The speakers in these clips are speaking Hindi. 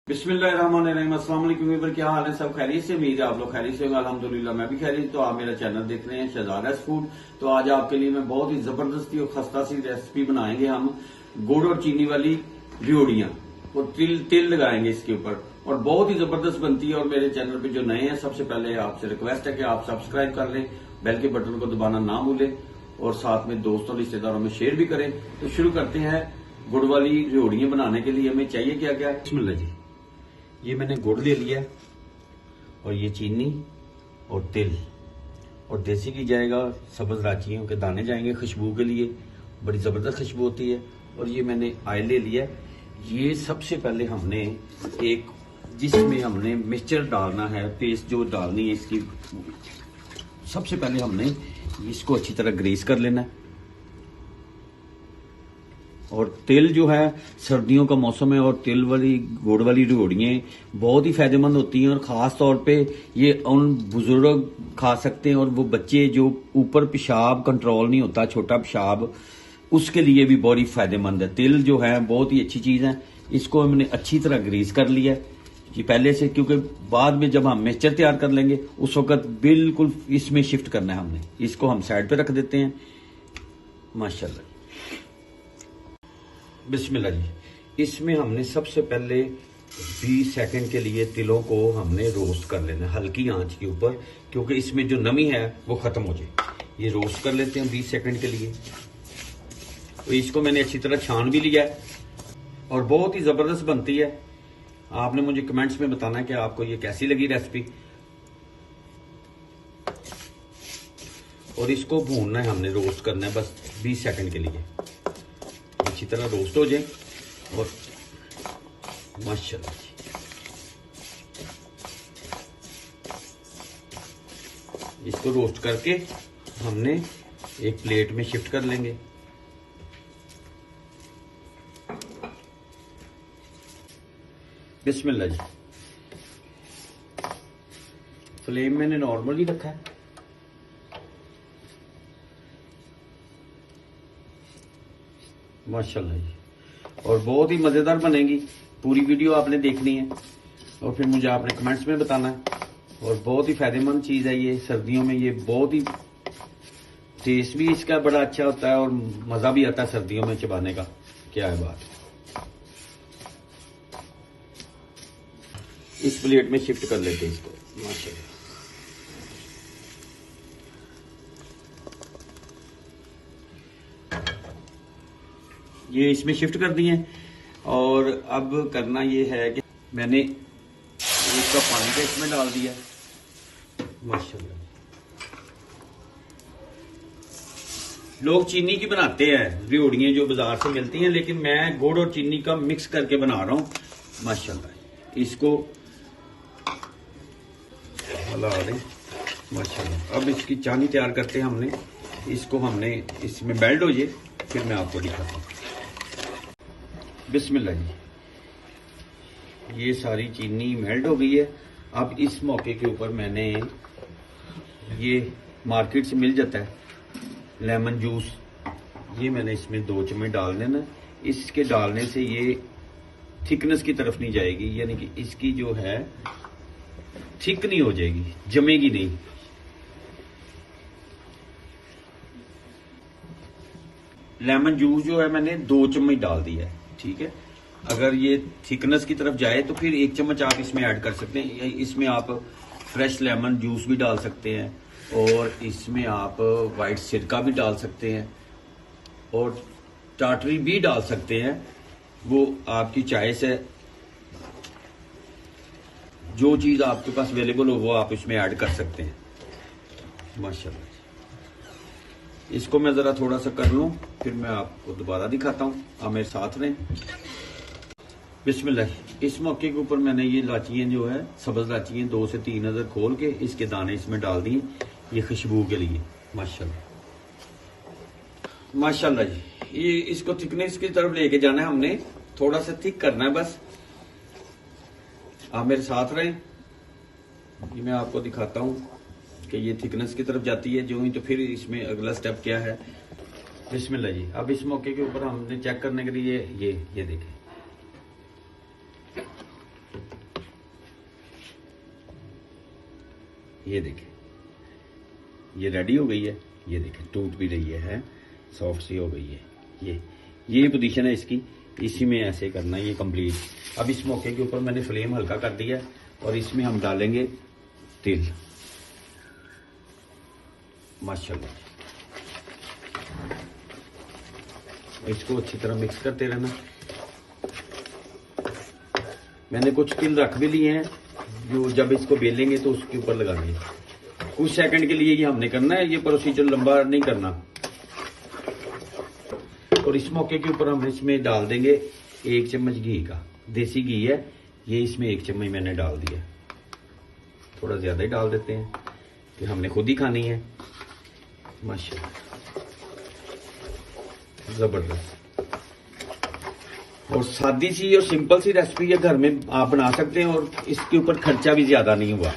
बिस्मिल्लाहिर्रहमानिर्रहीम। अस्सलाम वालेकुम व्यूअर, क्या हाल है? सब खैरियत से? उम्मीद है आप लोग खैरियत से होंगे। अल्हम्दुलिल्लाह मैं भी खैरियत। तो आप मेरा चैनल देख रहे हैं शहजादा फूड। तो आज आपके लिए मैं बहुत ही जबरदस्ती और खस्ता सी रेसिपी बनाएंगे हम गुड़ और चीनी वाली रियोड़ियां और तिल लगाएंगे इसके ऊपर और बहुत ही जबरदस्त बनती है। और मेरे चैनल पे जो नए हैं सबसे पहले आपसे रिक्वेस्ट है कि आप सब्सक्राइब कर लें, बेल के बटन को दबाना ना भूलें और साथ में दोस्तों रिश्तेदारों में शेयर भी करें। तो शुरू करते हैं। गुड़ वाली रियोड़ियां बनाने के लिए हमें चाहिए क्या क्या? बिस्मिल्लाह जी। ये मैंने गुड़ ले लिया और ये चीनी और तिल और देसी घी जाएगा, सब्ज इलायचियों के दाने जाएंगे खुशबू के लिए, बड़ी जबरदस्त खुशबू होती है। और ये मैंने ऑयल ले लिया। ये सबसे पहले हमने एक जिसमें हमने मिक्सचर डालना है, पेस्ट जो डालनी है इसकी, सबसे पहले हमने इसको अच्छी तरह ग्रीस कर लेना है। और तिल जो है सर्दियों का मौसम है और तिल वाली गुड़ वाली रियोड़ियां बहुत ही फायदेमंद होती हैं और खास तौर पे ये उन बुजुर्ग खा सकते हैं और वो बच्चे जो ऊपर पेशाब कंट्रोल नहीं होता, छोटा पेशाब, उसके लिए भी बहुत ही फायदेमंद है। तिल जो है बहुत ही अच्छी चीज है। इसको हमने अच्छी तरह ग्रीस कर लिया है कि पहले से, क्योंकि बाद में जब हम मिक्सचर तैयार कर लेंगे उस वक्त बिल्कुल इसमें शिफ्ट करना है हमने। इसको हम साइड पे रख देते हैं। माशाल्लाह, बिस्मिल्लाह जी। इसमें हमने सबसे पहले 20 सेकंड के लिए तिलों को हमने रोस्ट कर लेना हल्की आंच के ऊपर, क्योंकि इसमें जो नमी है वो खत्म हो जाए। ये रोस्ट कर लेते हैं 20 सेकंड के लिए। तो इसको मैंने अच्छी तरह छान भी लिया है और बहुत ही जबरदस्त बनती है। आपने मुझे कमेंट्स में बताना है कि आपको ये कैसी लगी रेसिपी। और इसको भूनना है हमने, रोस्ट करना है बस 20 सेकंड के लिए, अच्छी तरह रोस्ट हो जाए। और माशाल्लाह इसको रोस्ट करके हमने एक प्लेट में शिफ्ट कर लेंगे। बिस्मिल्लाह जी। फ्लेम मैंने नॉर्मल ही रखा है। माशाल्लाह जी, और बहुत ही मजेदार बनेगी। पूरी वीडियो आपने देखनी है और फिर मुझे आपने कमेंट्स में बताना है। और बहुत ही फायदेमंद चीज है ये सर्दियों में। ये बहुत ही टेस्ट भी इसका बड़ा अच्छा होता है और मजा भी आता है सर्दियों में चबाने का। क्या है बात। इस प्लेट में शिफ्ट कर लेते हैं इसको। माशाल्लाह, ये इसमें शिफ्ट कर दिए। और अब करना ये है कि मैंने एक कप पानी का इसमें डाल दिया। माशाल्लाह, लोग चीनी की बनाते हैं रियोड़ियां जो बाजार से मिलती हैं, लेकिन मैं गुड़ और चीनी का मिक्स करके बना रहा हूं। माशाल्लाह, इसको हला दें। माशाल्लाह, अब इसकी चानी तैयार करते हैं हमने। इसको हमने इसमें मेल्ट हो जाए फिर मैं आपको दिखाता हूँ। बिस्मिल्लाह जी। ये सारी चीनी मेल्ट हो गई है। अब इस मौके के ऊपर मैंने, ये मार्केट से मिल जाता है लेमन जूस, ये मैंने इसमें 2 चम्मच डाल देना। इसके डालने से ये थिकनेस की तरफ नहीं जाएगी, यानी कि इसकी जो है थिक नहीं हो जाएगी, जमेगी नहीं। लेमन जूस जो है मैंने 2 चम्मच डाल दिया है, ठीक है। अगर ये थिकनेस की तरफ जाए तो फिर 1 चम्मच आप इसमें ऐड कर सकते हैं। इसमें आप फ्रेश लेमन जूस भी डाल सकते हैं और इसमें आप वाइट सिरका भी डाल सकते हैं और टाटरी भी डाल सकते हैं। वो आपकी चॉइस है। जो चीज आपके पास अवेलेबल हो वो आप इसमें ऐड कर सकते हैं। माशाल्लाह, इसको मैं जरा थोड़ा सा कर लूं फिर मैं आपको दोबारा दिखाता हूं। आप मेरे साथ रहें। बिस्मिल्लाह। इस मौके के ऊपर मैंने ये इलायचियां जो है, सब्ज इलायचियां 2 से 3 अदर खोल के इसके दाने इसमें डाल दिए, ये खुशबू के लिए। माशाल्लाह, माशाल्लाह जी। ये इसको थिकनेस की तरफ लेके जाना है हमने, थोड़ा सा थिक करना है बस। आप मेरे साथ रहें। ये मैं आपको दिखाता हूं कि ये थिकनेस की तरफ जाती है जो ही, तो फिर इसमें अगला स्टेप क्या है। बिस्मिल्लाह जी। अब इस मौके के ऊपर हमने चेक करने के लिए ये देखें, ये देखें, ये रेडी हो गई है। ये देखें टूट भी रही है, सॉफ्ट सी हो गई है। ये पोजीशन है इसकी, इसी में ऐसे करना है ये कंप्लीट। अब इस मौके के ऊपर मैंने फ्लेम हल्का कर दिया और इसमें हम डालेंगे तिल। माशाल्लाह, इसको अच्छी तरह मिक्स करते रहना। मैंने कुछ तिल रख भी लिए हैं जो जब इसको बेलेंगे तो उसके ऊपर लगाएंगे। कुछ सेकंड के लिए ये हमने करना है, ये प्रोसीजर लंबा नहीं करना। और इस मौके के ऊपर हम इसमें डाल देंगे 1 चम्मच घी का, देसी घी है ये, इसमें 1 चम्मच मैंने डाल दिया। थोड़ा ज्यादा ही डाल देते हैं कि हमने खुद ही खानी है। माशाल्लाह, जबरदस्त और सादी सी और सिंपल सी रेसिपी है, घर में आप बना सकते हैं। और इसके ऊपर खर्चा भी ज्यादा नहीं हुआ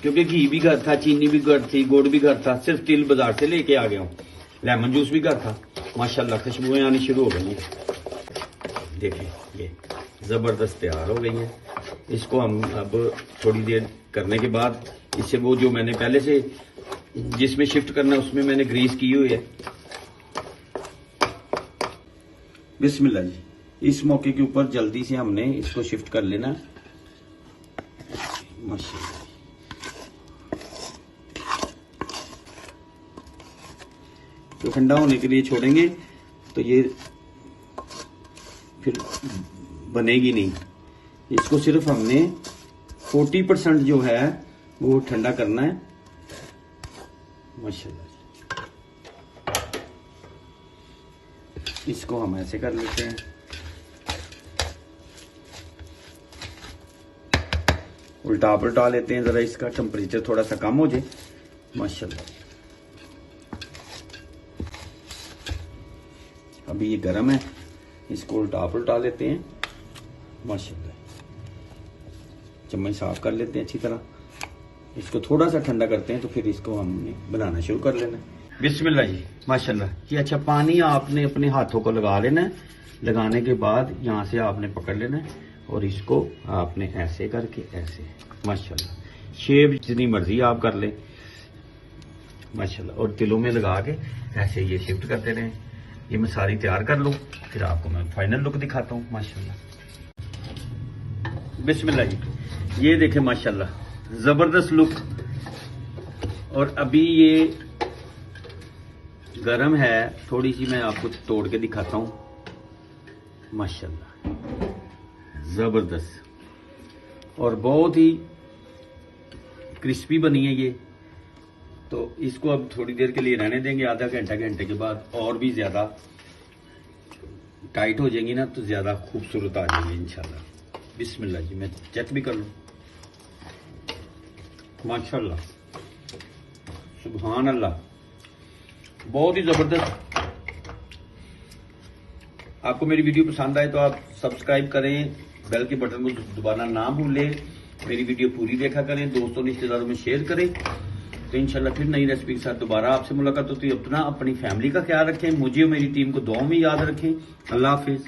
क्योंकि घी भी घर था, चीनी भी घर थी, गुड़ भी घर था, सिर्फ तिल बाजार से लेके आ गया हूँ। लेमन जूस भी घर था। माशाल्लाह खुशबुएं आनी शुरू हो गई हैं। देखिए ये जबरदस्त तैयार हो गई हैं। इसको हम अब थोड़ी देर करने के बाद इससे वो जो मैंने पहले से जिसमें शिफ्ट करना है उसमें मैंने ग्रीस की हुई है। बिस्मिल्लाह जी, इस मौके के ऊपर जल्दी से हमने इसको शिफ्ट कर लेना। माशाल्लाह, तो ठंडा होने के लिए छोड़ेंगे तो ये फिर बनेगी नहीं। इसको सिर्फ हमने 40% जो है वो ठंडा करना है। माशाल्लाह, इसको हम ऐसे कर लेते हैं। उल्टा पलटा लेते हैं जरा, इसका टेम्परेचर थोड़ा सा कम हो जाए। माशाल्लाह, अभी ये गर्म है, इसको उल्टा पलटा लेते हैं। माशाल्लाह, चम्मच साफ कर लेते हैं अच्छी तरह। इसको थोड़ा सा ठंडा करते हैं तो फिर इसको हमने बनाना शुरू कर लेना है। बिस्मिल्लाह जी, माशाल्लाह। ये अच्छा पानी आपने अपने हाथों को लगा लेना है। लगाने के बाद यहाँ से आपने पकड़ लेना है और इसको आपने ऐसे करके ऐसे, माशाल्लाह शेप जितनी मर्जी आप कर लें। माशाल्लाह, और तिलों में लगा के ऐसे ये शिफ्ट करते रहें। ये मैं सारी तैयार कर लूँ फिर आपको मैं फाइनल लुक दिखाता हूँ। माशाल्लाह, बिस्मिल्लाह जी, ये देखें माशाल्लाह जबरदस्त लुक। और अभी ये गरम है, थोड़ी सी मैं आपको तोड़ के दिखाता हूं। माशाल्लाह जबरदस्त और बहुत ही क्रिस्पी बनी है ये। तो इसको अब थोड़ी देर के लिए रहने देंगे, आधा घंटा घंटे के बाद और भी ज्यादा टाइट हो जाएंगी ना तो ज्यादा खूबसूरत आ जाएंगे इंशाल्लाह। बिस्मिल्लाह जी, मैं चेक भी कर लूं। माशाल्लाह, सुभान अल्लाह, बहुत ही जबरदस्त। आपको मेरी वीडियो पसंद आए तो आप सब्सक्राइब करें, बेल के बटन को दबाना ना भूलें। मेरी वीडियो पूरी देखा करें, दोस्तों रिश्तेदारों में शेयर करें। तो इंशाल्लाह फिर नई रेसिपी के साथ दोबारा आपसे मुलाकात होती है। अपना अपनी फैमिली का ख्याल रखें, मुझे और मेरी टीम को दुआ में याद रखें। अल्लाह हाफिज।